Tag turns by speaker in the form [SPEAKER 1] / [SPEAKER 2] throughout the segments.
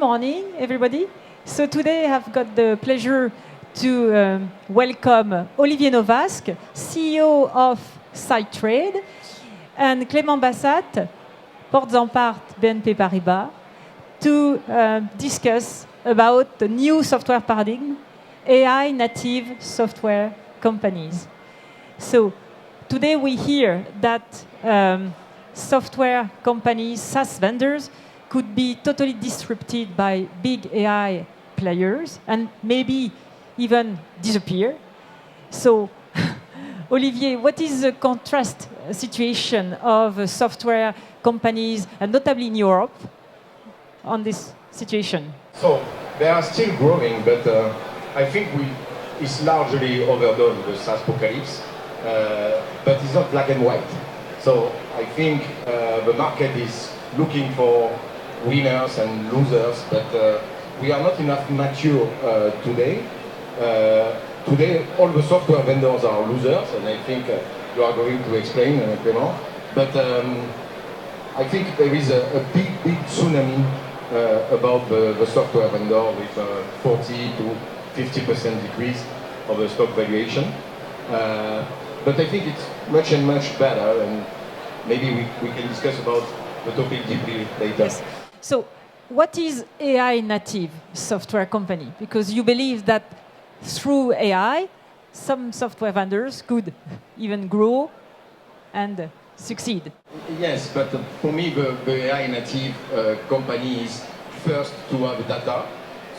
[SPEAKER 1] morning, everybody. So today I've got the pleasure to welcome Olivier Novasque, CEO of Cette, and Clément Bassat, Portes en Part, BNP Paribas, to discuss about the new software paradigm, AI native software companies. So today we hear that software companies, SaaS vendors, could be totally disrupted by big AI players and maybe even disappear. So, Olivier, what is the contrast situation of software companies, and notably in Europe, on this situation?
[SPEAKER 2] So, they are still growing, but I think it's largely overdone, the SaaSpocalypse, but it's not black and white. So, I think the market is looking for winners and losers, but we are not enough mature today. Today, all the software vendors are losers, and I think you are going to explain, Clément. But I think there is a big tsunami about the software vendor with 40 to 50% decrease of the stock valuation. But I think it's much and much better, and maybe we can discuss about the topic deeply later.
[SPEAKER 1] Yes. So, what is AI native software company? Because you believe that through AI, some software vendors could even grow and succeed.
[SPEAKER 2] Yes, but for me, the AI native company is first to have data.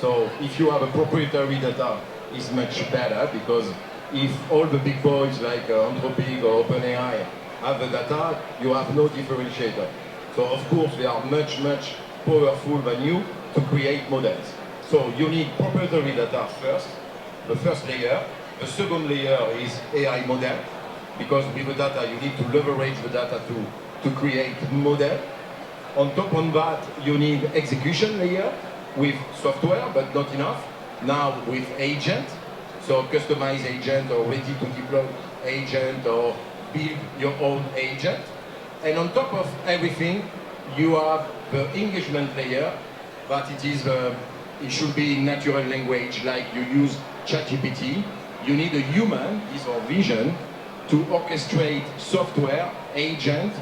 [SPEAKER 2] So if you have a proprietary data, it's much better, because if all the big boys like Anthropic or OpenAI have the data, you have no differentiator. So of course, they are much powerful than you to create models. So you need proprietary data first, the first layer. The second layer is AI model, because with the data you need to leverage the data to create model. On top of that, you need execution layer with software, but not enough. Now with agent, so customized agent or ready to deploy agent or build your own agent. And on top of everything, you have the engagement layer, but it should be in natural language, like you use ChatGPT. You need a human, this our vision, to orchestrate software, agent,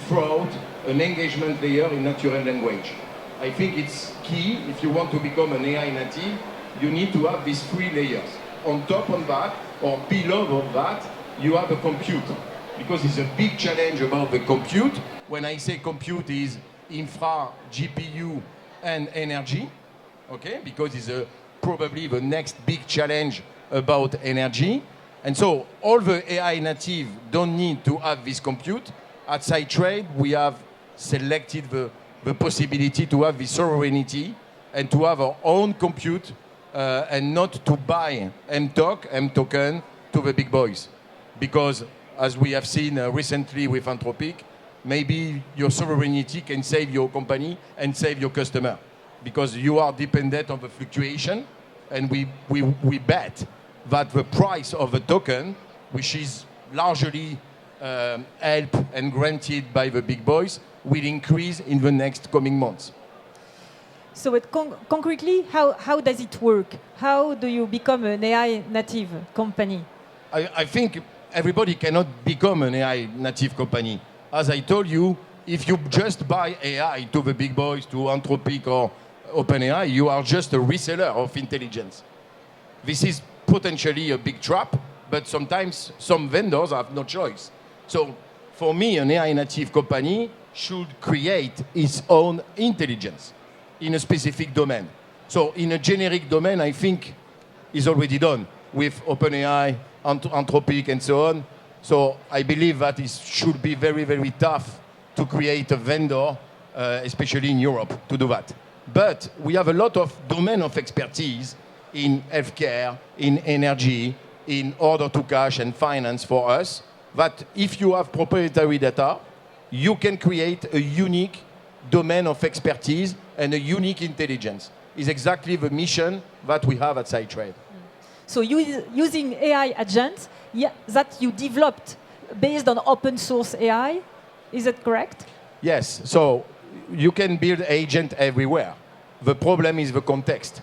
[SPEAKER 2] throughout an engagement layer in natural language. I think it's key. If you want to become an AI native, you need to have these three layers. On top of that, or below that, you have a compute, because it's a big challenge about the compute. When I say compute, is infra, GPU, and energy, okay? Because it's probably the next big challenge about energy. And so all the AI native don't need to have this compute. At Cette, we have selected the possibility to have this sovereignty and to have our own compute and not to buy M token to the big boys. Because as we have seen recently with Anthropic, maybe your sovereignty can save your company and save your customer, because you are dependent on the fluctuation, and we bet that the price of a token, which is largely helped and granted by the big boys, will increase in the next coming months.
[SPEAKER 1] So concretely, how does it work? How do you become an AI native company?
[SPEAKER 2] I think everybody cannot become an AI native company. As I told you, if you just buy AI to the big boys, to Anthropic or OpenAI, you are just a reseller of intelligence. This is potentially a big trap, but sometimes some vendors have no choice. So for me, an AI native company should create its own intelligence in a specific domain. So in a generic domain, I think is already done with OpenAI, Anthropic, and so on. So I believe that it should be very tough to create a vendor, especially in Europe, to do that. But we have a lot of domain of expertise in healthcare, in energy, in order to cash and finance for us, that if you have proprietary data, you can create a unique domain of expertise and a unique intelligence. Is exactly the mission that we have at Cette.
[SPEAKER 1] So using AI agents that you developed based on open source AI, is that correct?
[SPEAKER 2] Yes, so you can build agent everywhere. The problem is the context.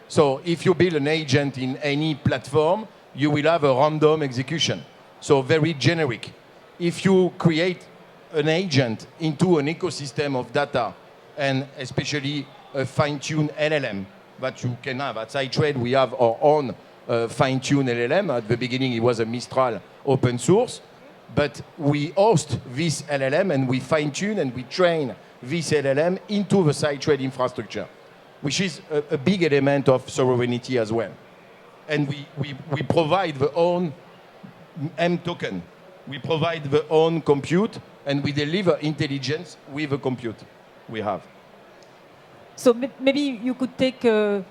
[SPEAKER 2] So if you build an agent in any platform, you will have a random execution. So very generic. If you create an agent into an ecosystem of data, and especially a fine-tuned LLM that you can have. At SiteTrade, we have our own fine-tuned LLM. At the beginning, it was a Mistral open source. But we host this LLM, and we fine-tune and we train this LLM into the SiteTrade infrastructure, which is a big element of sovereignty as well. And we provide the own M token. We provide the own compute, and we deliver intelligence with the compute we have.
[SPEAKER 1] So maybe you could take a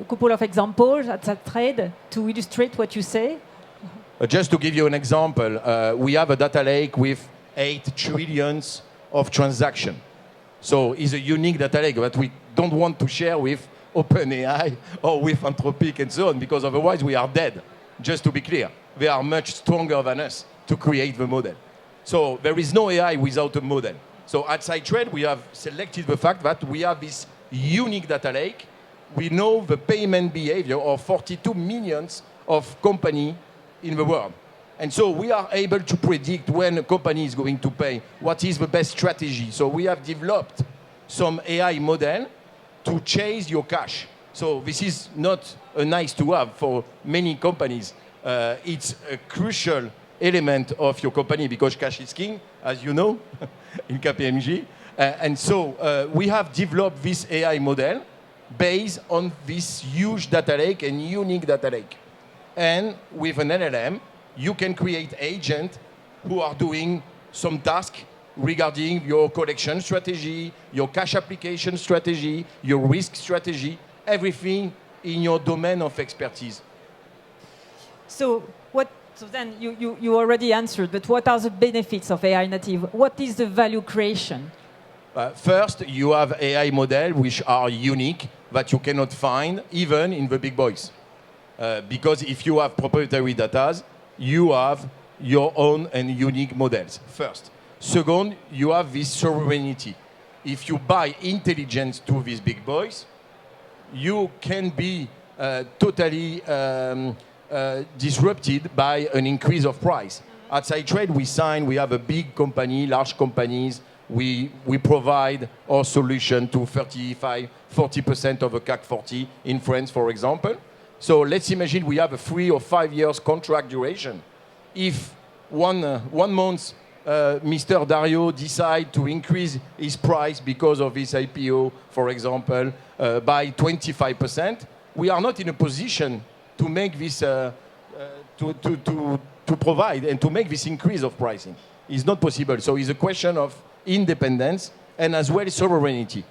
[SPEAKER 1] couple of examples at SiteTrade to illustrate what you say.
[SPEAKER 2] Just to give you an example, we have a data lake with 8 trillions of transactions. So it's a unique data lake that we don't want to share with OpenAI or with Anthropic and so on, because otherwise we are dead. Just to be clear, they are much stronger than us to create the model. So there is no AI without a model. So at SiteTrade, we have selected the fact that we have this unique data lake. We know the payment behavior of 42 millions of companies in the world. And so we are able to predict when a company is going to pay, what is the best strategy. So we have developed some AI model to chase your cash. So this is not a nice to have for many companies. It's a crucial element of your company because cash is king, as you know, in KPMG. And so we have developed this AI model based on this huge data lake and unique data lake. And with an LLM, you can create agents who are doing some task regarding your collection strategy, your cash application strategy, your risk strategy, everything in your domain of expertise.
[SPEAKER 1] So then you already answered, but what are the benefits of AI native? What is the value creation?
[SPEAKER 2] First, you have AI models which are unique that you cannot find even in the big boys. Because if you have proprietary data, you have your own and unique models, first. Second, you have this sovereignty. If you buy intelligence to these big boys, you can be totally disrupted by an increase of price. At SiteTrade, we have a big company, large companies. We provide our solution to 35-40% of a CAC 40 in France, for example. So let's imagine we have a 3 or 5 years contract duration. If one month Mr. Dario decides to increase his price because of his IPO, for example, by 25%, we are not in a position to make this, to provide and to make this increase of pricing. It's not possible. So it's a question of independence and as well sovereignty.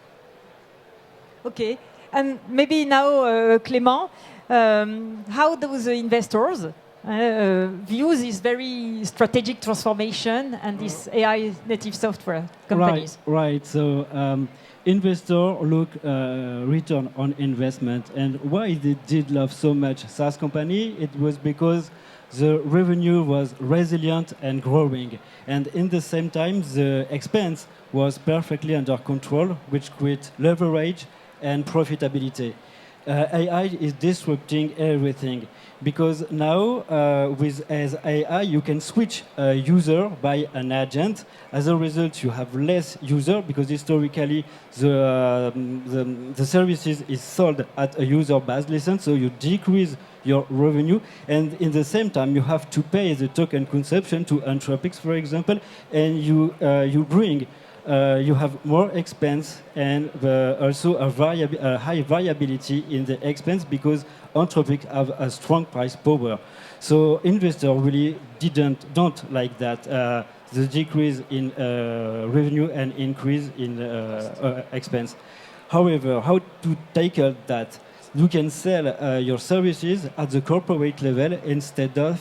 [SPEAKER 1] Okay, and maybe now, Clément, how do the investors view this very strategic transformation and this AI native software companies?
[SPEAKER 3] Right. So investors look return on investment, and why they did love so much SaaS company? It was because the revenue was resilient and growing, and in the same time the expense was perfectly under control, which creates leverage and profitability. AI is disrupting everything because now as AI you can switch a user by an agent. As a result, you have less user because historically the services is sold at a user based license, so you decrease your revenue, and in the same time you have to pay the token consumption to Anthropic, for example, and you have more expense and also a high variability in the expense because Anthropic have a strong price power. So investors really don't like that, the decrease in revenue and increase in expense. However, how to tackle that? You can sell your services at the corporate level instead of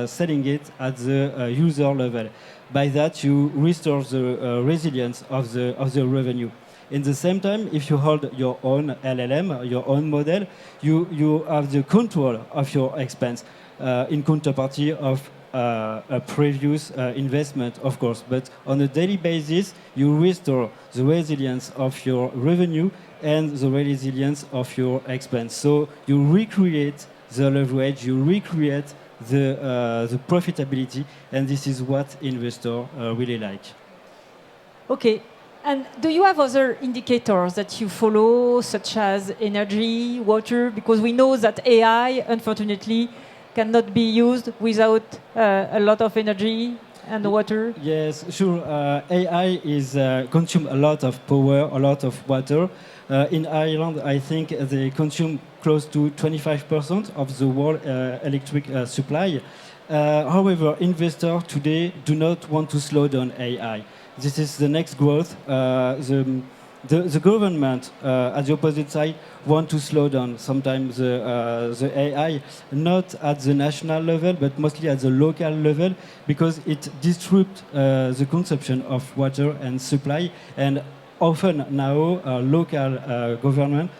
[SPEAKER 3] selling it at the user level. By that, you restore the resilience of the revenue. In the same time, if you hold your own LLM, your own model, you have the control of your expense in counterparty of a previous investment, of course. But on a daily basis, you restore the resilience of your revenue and the resilience of your expense. So you recreate the leverage, you recreate the profitability, and this is what investors really like.
[SPEAKER 1] Okay. And do you have other indicators that you follow, such as energy, water? Because we know that AI, unfortunately, cannot be used without a lot of energy and water.
[SPEAKER 3] Yes, sure. AI is consume a lot of power, a lot of water. In Ireland, I think they consume close to 25% of the world electric supply. However, investors today do not want to slow down AI. This is the next growth. The government, at the opposite side, want to slow down sometimes the AI, not at the national level, but mostly at the local level, because it disrupts the consumption of water and supply. And often now, local government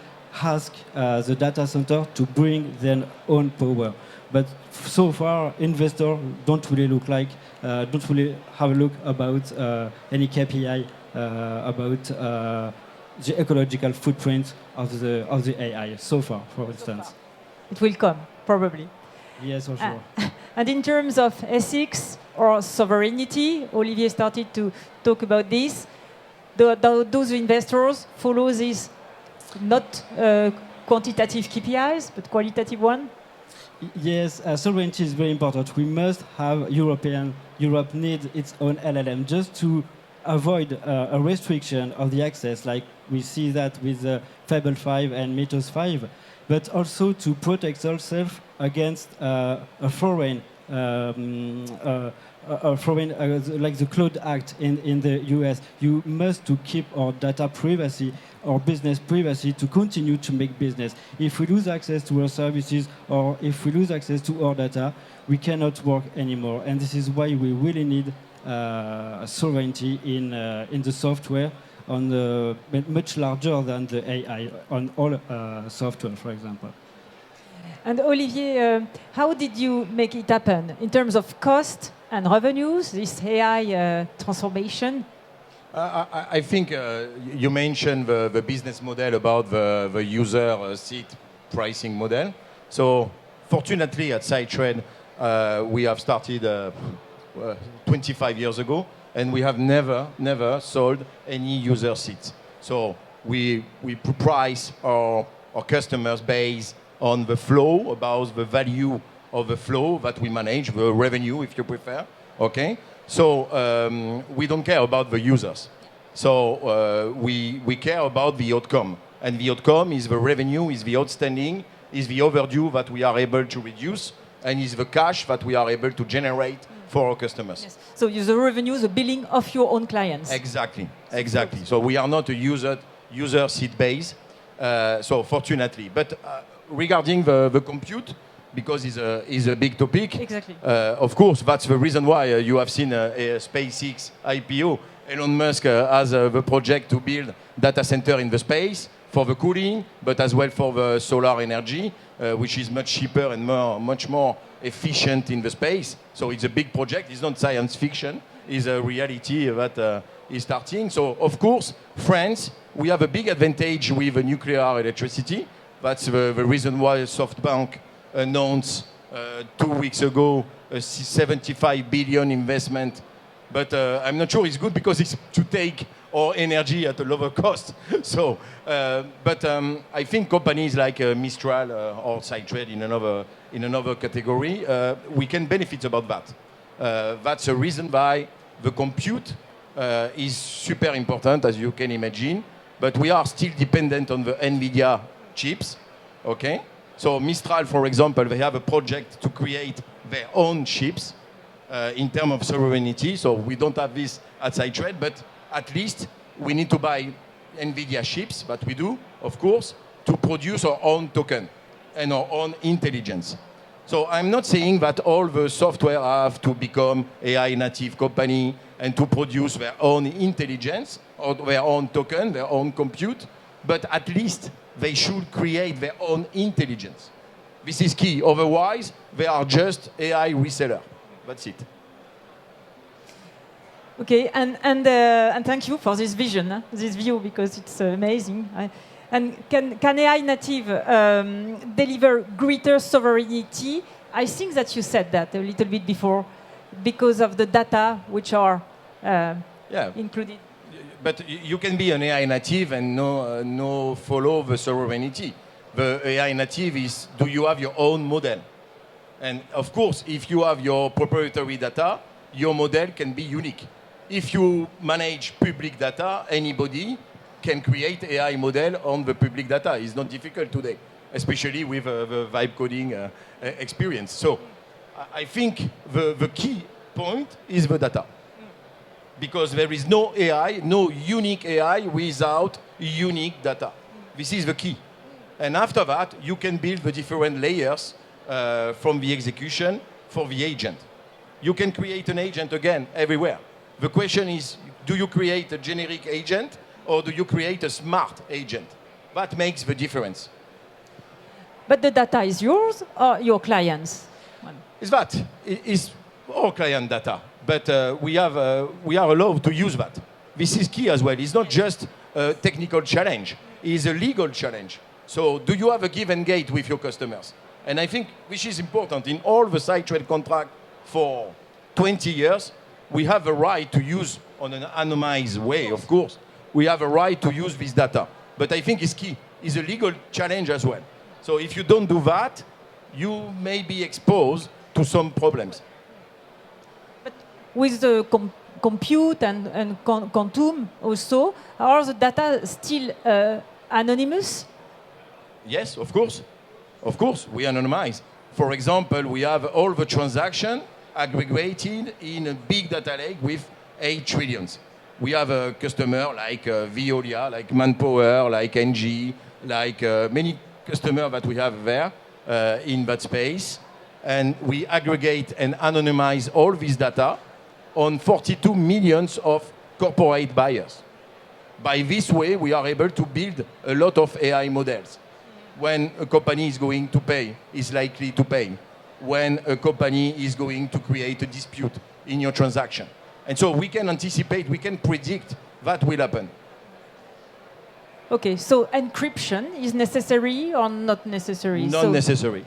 [SPEAKER 3] ask the data center to bring their own power. But so far, investors don't really don't really have a look about any KPI about the ecological footprint of the AI so far, for instance.
[SPEAKER 1] It will come, probably.
[SPEAKER 3] Yes, for sure.
[SPEAKER 1] And in terms of ethics or sovereignty, Olivier started to talk about this. Those investors follow these not quantitative KPIs, but qualitative one.
[SPEAKER 3] Yes, sovereignty is very important. We must have Europe needs its own LLM just to avoid a restriction of the access, like we see that with Fable 5 and Mythos 5, but also to protect ourselves against a foreign, like the Cloud Act in the US. You must to keep our data privacy, our business privacy, to continue to make business. If we lose access to our services or if we lose access to our data, we cannot work anymore. And this is why we really need sovereignty in the software, on the much larger than the AI on all software, for example.
[SPEAKER 1] And Olivier, how did you make it happen in terms of cost and revenues, this AI transformation?
[SPEAKER 2] I think you mentioned the business model about the user seat pricing model. So fortunately at SideTrade, we have started 25 years ago, and we have never sold any user seats. So we price our customers based on the flow, about the value of the flow that we manage, the revenue, if you prefer. Okay. So we don't care about the users. So we care about the outcome, and the outcome is the revenue, is the outstanding, is the overdue that we are able to reduce, and is the cash that we are able to generate for our customers.
[SPEAKER 1] Yes. So the revenue, the billing of your own clients.
[SPEAKER 2] Exactly. So we are not a user seat base. So fortunately, but regarding the compute, because it's a big topic.
[SPEAKER 1] Exactly.
[SPEAKER 2] Of course, that's the reason why you have seen a SpaceX IPO. Elon Musk has the project to build data center in the space for the cooling, but as well for the solar energy, which is much cheaper and much more efficient in the space. So it's a big project. It's not science fiction. It's a reality that is starting. So of course, France, we have a big advantage with nuclear electricity. That's the reason why SoftBank announced 2 weeks ago a 75 billion investment. But I'm not sure it's good because it's to take our energy at a lower cost. So, but I think companies like Mistral or SideTrade in another category, we can benefit about that. That's the reason why the compute is super important, as you can imagine. But we are still dependent on the NVIDIA chips. Okay. So Mistral, for example, they have a project to create their own chips. In terms of sovereignty, so we don't have this at SideTrade, but at least we need to buy NVIDIA chips, that we do, of course, to produce our own token and our own intelligence. So I'm not saying that all the software have to become AI native company and to produce their own intelligence or their own token, their own compute, but at least they should create their own intelligence. This is key. Otherwise, they are just AI reseller. That's it.
[SPEAKER 1] Okay, and thank you for this vision, this view, because it's amazing. And can AI native deliver greater sovereignty? I think that you said that a little bit before, because of the data which are included.
[SPEAKER 2] But you can be an AI native and no follow the sovereignty. The AI native is, do you have your own model? And of course, if you have your proprietary data, your model can be unique. If you manage public data, anybody can create AI model on the public data. It's not difficult today, especially with the vibe coding experience. So I think the key point is the data. Because there is no AI, no unique AI without unique data. This is the key. And after that, you can build the different layers from the execution for the agent. You can create an agent again everywhere. The question is, do you create a generic agent or do you create a smart agent? That makes the difference.
[SPEAKER 1] But the data is yours or your clients'?
[SPEAKER 2] Is that? It's our client data. But we are allowed to use that. This is key as well. It's not just a technical challenge. It's a legal challenge. So do you have a give and get with your customers? And I think which is important. In all the side trade contract for 20 years, we have a right to use on an anonymized way, of course. We have a right to use this data. But I think it's key. It's a legal challenge as well. So if you don't do that, you may be exposed to some problems.
[SPEAKER 1] But with the compute and quantum also, are the data still anonymous?
[SPEAKER 2] Yes, of course. Of course, we anonymize. For example, we have all the transactions aggregated in a big data lake with 8 trillions. We have a customer like Veolia, like Manpower, like NG, like many customers that we have there in that space. And we aggregate and anonymize all this data on 42 millions of corporate buyers. By this way, we are able to build a lot of AI models. When a company is going to pay, is likely to pay. When a company is going to create a dispute in your transaction. And so we can anticipate, we can predict that will happen.
[SPEAKER 1] Okay, so encryption is necessary or not necessary?
[SPEAKER 2] Not necessary.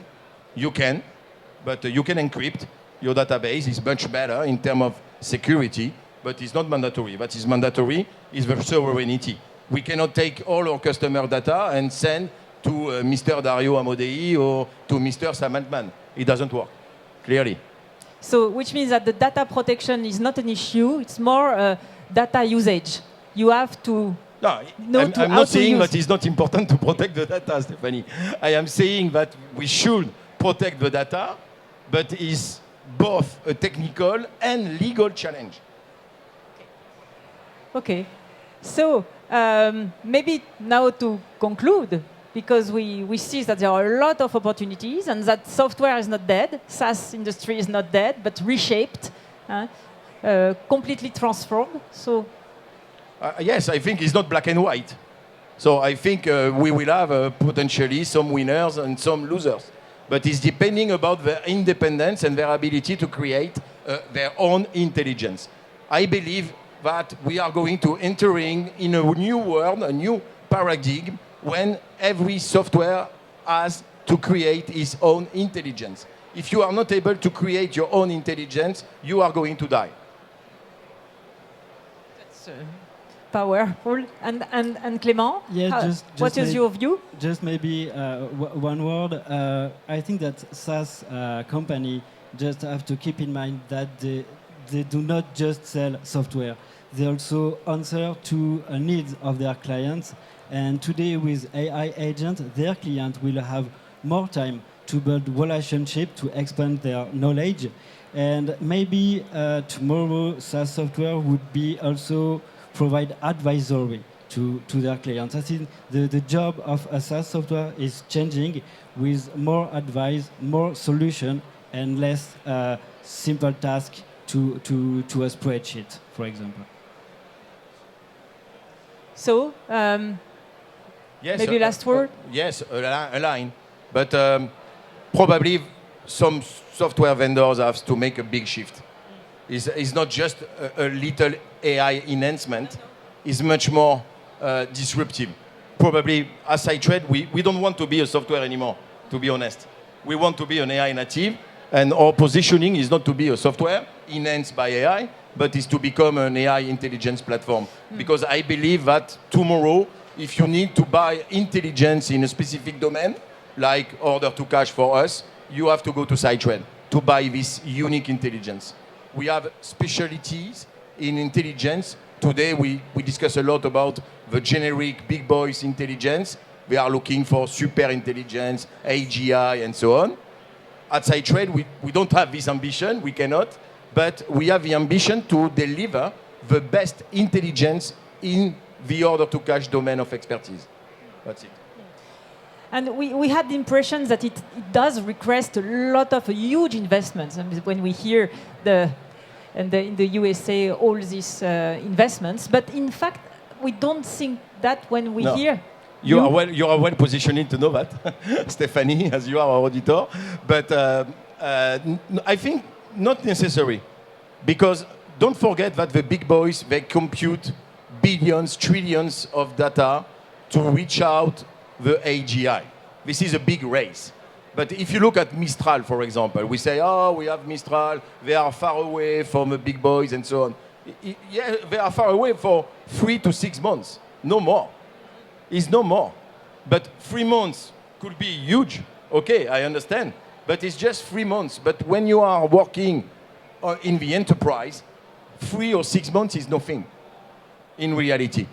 [SPEAKER 2] You can, but you can encrypt. Your database is much better in terms of security, but it's not mandatory. What is mandatory is the sovereignty. We cannot take all our customer data and send to Mr. Dario Amodei or to Mr. Samantman. It doesn't work, clearly.
[SPEAKER 1] So, which means that the data protection is not an issue, it's more data usage. You have to
[SPEAKER 2] No, I'm not saying that it's not important to protect the data, Stephanie. I am saying that we should protect the data, but it's both a technical and legal challenge.
[SPEAKER 1] Okay. So, maybe now to conclude, because we see that there are a lot of opportunities and that software is not dead, SaaS industry is not dead, but reshaped, completely transformed. So,
[SPEAKER 2] yes, I think it's not black and white. So I think we will have potentially some winners and some losers. But it's depending about their independence and their ability to create their own intelligence. I believe that we are going to entering in a new world, a new paradigm, when every software has to create its own intelligence. If you are not able to create your own intelligence, you are going to die.
[SPEAKER 1] That's powerful. And Clément,
[SPEAKER 3] yeah,
[SPEAKER 1] what is your view?
[SPEAKER 3] Just maybe one word. I think that SaaS company just have to keep in mind that they do not just sell software. They also answer to needs of their clients. And today with AI agents, their client will have more time to build relationship, to expand their knowledge. And maybe tomorrow SaaS software would be also provide advisory to their clients. I think the job of a SaaS software is changing with more advice, more solution, and less simple task to a spreadsheet, for example.
[SPEAKER 1] So,
[SPEAKER 2] yes,
[SPEAKER 1] maybe last word?
[SPEAKER 2] Yes, a line. But probably some software vendors have to make a big shift. It's not just a little AI enhancement. It's much more disruptive. Probably, as I trade, we don't want to be a software anymore, to be honest. We want to be an AI native, and our positioning is not to be a software enhanced by AI, but is to become an AI intelligence platform. Because I believe that tomorrow, if you need to buy intelligence in a specific domain, like order to cash for us, you have to go to SideTrade to buy this unique intelligence. We have specialties in intelligence. Today, we discuss a lot about the generic big boys intelligence. We are looking for super intelligence, AGI, and so on. At SideTrade, we don't have this ambition. We cannot. But we have the ambition to deliver the best intelligence in the order to cash domain of expertise. That's it.
[SPEAKER 1] And we had the impression that it does request a lot of huge investments. And when we hear in the USA all these investments, but in fact we don't think that when we hear.
[SPEAKER 2] You are well positioned to know that, Stephanie, as you are our auditor. But I think not necessary, because don't forget that the big boys, they compute billions, trillions of data to reach out the AGI. This is a big race. But if you look at Mistral, for example, we say, oh, we have Mistral, they are far away from the big boys and so on. Yeah, they are far away for 3 to 6 months, no more. It's no more. But 3 months could be huge. Okay, I understand. But it's just 3 months. But when you are working in the enterprise, 3 or 6 months is nothing in reality.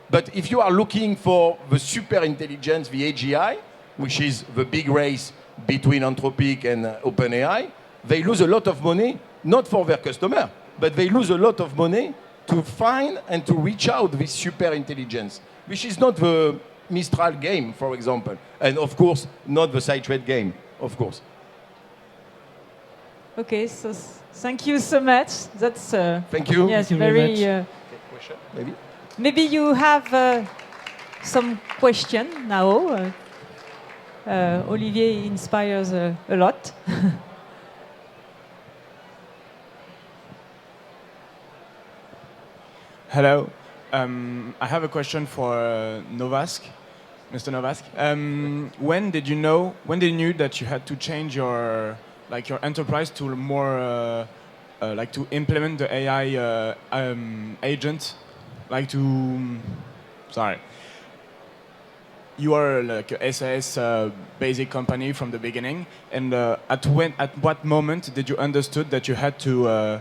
[SPEAKER 2] But if you are looking for the super intelligence, the AGI, which is the big race between Anthropic and OpenAI, they lose a lot of money, not for their customer, but they lose a lot of money to find and to reach out this super intelligence, which is not the Mistral game, for example, and of course, not the SideTrade game, of course.
[SPEAKER 1] Okay, so thank you so much. That's
[SPEAKER 2] thank you.
[SPEAKER 1] Yes,
[SPEAKER 3] Thank you very
[SPEAKER 1] very.
[SPEAKER 2] Question, maybe.
[SPEAKER 1] Maybe you have some question now. Olivier inspires a lot.
[SPEAKER 4] Hello. I have a question for Novask, Mr. Novask. When did you know that you had to change your enterprise to more to implement the AI agent, you are like a SAS basic company from the beginning, and at what moment did you understood that you had to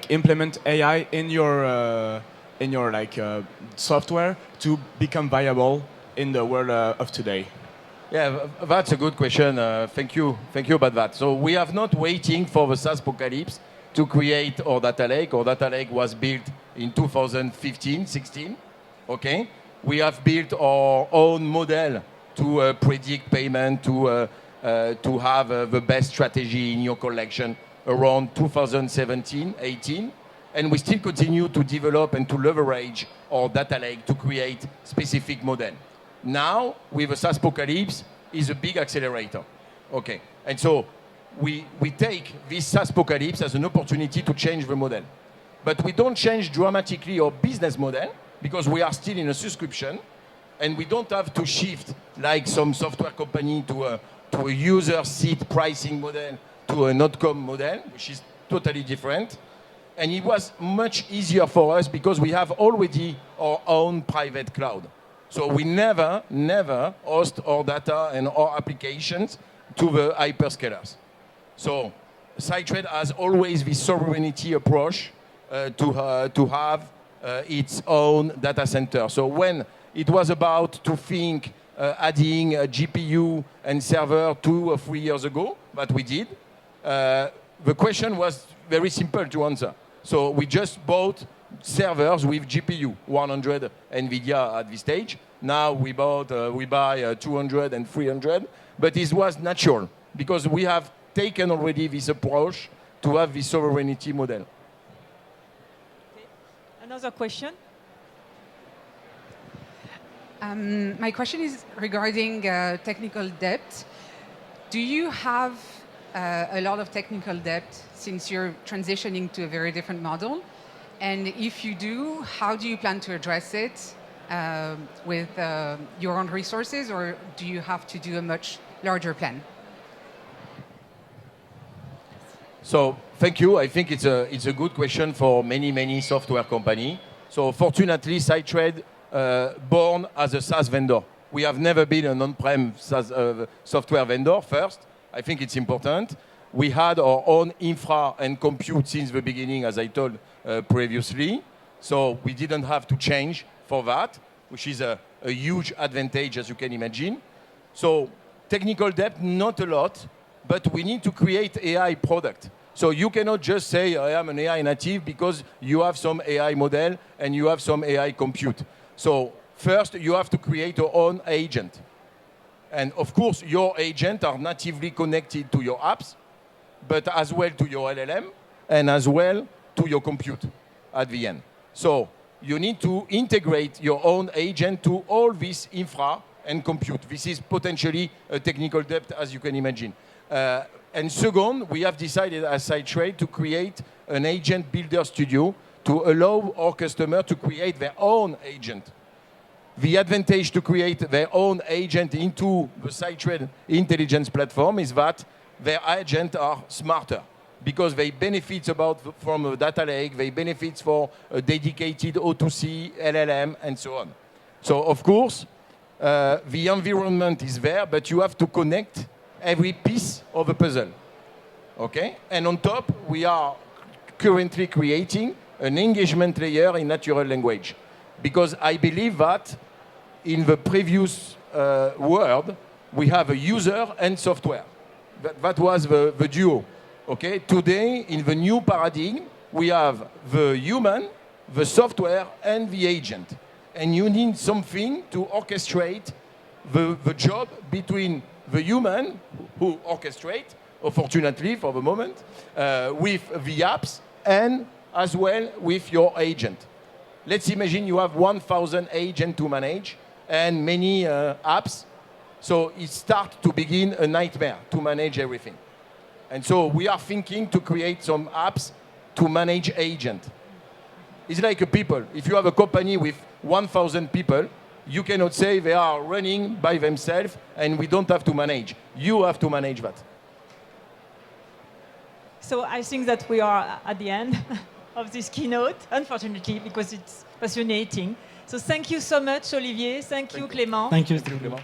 [SPEAKER 4] implement AI in your software to become viable in the world of today?
[SPEAKER 2] Yeah, that's a good question. Thank you about that. So we have not waiting for the SaaSpocalypse to create our data lake. Our data lake was built in 2015-16. Okay. We have built our own model to predict payment, to have the best strategy in your collection around 2017-18. And we still continue to develop and to leverage our data lake to create specific model. Now, with the SaaSpocalypse, is a big accelerator. Okay. And so we take this SaaSpocalypse as an opportunity to change the model. But we don't change dramatically our business model, because we are still in a subscription, and we don't have to shift like some software company to a user seat pricing model to an outcome model, which is totally different. And it was much easier for us because we have already our own private cloud. So we never host our data and our applications to the hyperscalers. So SideTrade has always this sovereignty approach to have its own data center. So when it was about to think adding a GPU and server 2 or 3 years ago, that we did, the question was very simple to answer. So we just bought servers with GPU, 100 NVIDIA at this stage. Now we buy 200 and 300, but it was natural because we have taken already this approach to have this sovereignty model.
[SPEAKER 1] Okay. Another question?
[SPEAKER 5] My question is regarding technical debt. Do you have a lot of technical debt since you're transitioning to a very different model? And if you do, how do you plan to address it with your own resources, or do you have to do a much larger plan?
[SPEAKER 2] So thank you. I think it's a good question for many software companies. So fortunately, SiteTrade born as a SaaS vendor. We have never been an on-prem SaaS software vendor first. I think it's important. We had our own infra and compute since the beginning, as I told previously. So we didn't have to change for that, which is a huge advantage, as you can imagine. So technical debt, not a lot, but we need to create AI product. So you cannot just say, I am an AI native because you have some AI model and you have some AI compute. So first, you have to create your own agent. And of course, your agents are natively connected to your apps, but as well to your LLM and as well to your compute at the end. So you need to integrate your own agent to all this infra and compute. This is potentially a technical debt, as you can imagine. And second, we have decided as SiteTrade to create an agent builder studio to allow our customer to create their own agent. The advantage to create their own agent into the SiteTrade intelligence platform is that their agents are smarter because they benefit from a data lake, they benefit for a dedicated O2C, LLM, and so on. So of course, the environment is there, but you have to connect every piece of the puzzle. Okay? And on top, we are currently creating an engagement layer in natural language. Because I believe that in the previous world, we have a user and software. That was the duo. Okay? Today, in the new paradigm, we have the human, the software, and the agent. And you need something to orchestrate the job between the human who orchestrate, fortunately for the moment, with the apps and as well with your agent. Let's imagine you have 1,000 agents to manage and many apps. So it starts to begin a nightmare to manage everything. And so we are thinking to create some apps to manage agents. It's like a people. If you have a company with 1,000 people, you cannot say they are running by themselves and we don't have to manage. You have to manage that.
[SPEAKER 1] So I think that we are at the end of this keynote, unfortunately, because it's fascinating. So thank you so much, Olivier. Thank you, Clément.
[SPEAKER 3] Thank you.
[SPEAKER 2] Clément.